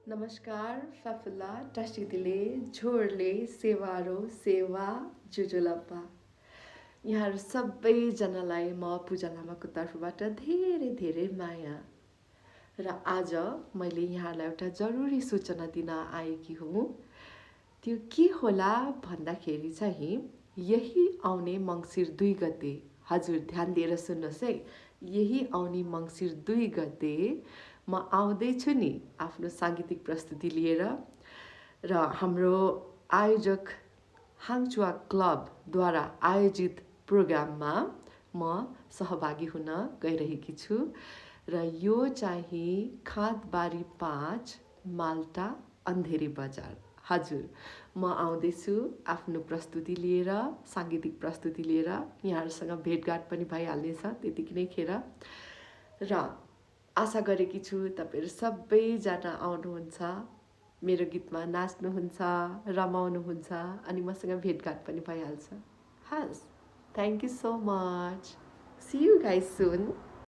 नमस्कार फाफुला टासिदिले झोरले सेवारो सेवा जुजुलप्पा यहाँहरू सबैजनालाई म पूजा लामाको तर्फबाट धेरै धेरै माया र आज मैले यहाँलाई एउटा जरुरी सूचना दिन आएकी हुँ। त्यो के होला भन्दाखेरि चाहिँ यही आउने मङ्सिर 2 गते, हजुर ध्यान दिएर सुन्नुहोस् है, यही आउने मङ्सिर 2 गते म आउँदैछु नि आफ्नो साङ्गीतिक प्रस्तुति लिएर र हाम्रो आयोजक हाङचुवा क्लबद्वारा आयोजित प्रोग्राममा म सहभागी हुन गइरहेकी छु र यो चाहिँ खाँदबारी 5 माल्टा अन्धेरी बजार। हजुर म आउँदैछु आफ्नो प्रस्तुति लिएर, साङ्गीतिक प्रस्तुति लिएर। यहाँहरूसँग भेटघाट पनि भइहाल्नेछ त्यतिकै नै खेर र आशा गरेकी छु तपाईहरु सबैजना आउनुहुन्छ, मेरो गीतमा नाच्नुहुन्छ, रमाउनुहुन्छ अनि मसँग भेटघाट पनि भइहाल्छ। हस्, thank you so much. C you guys soon.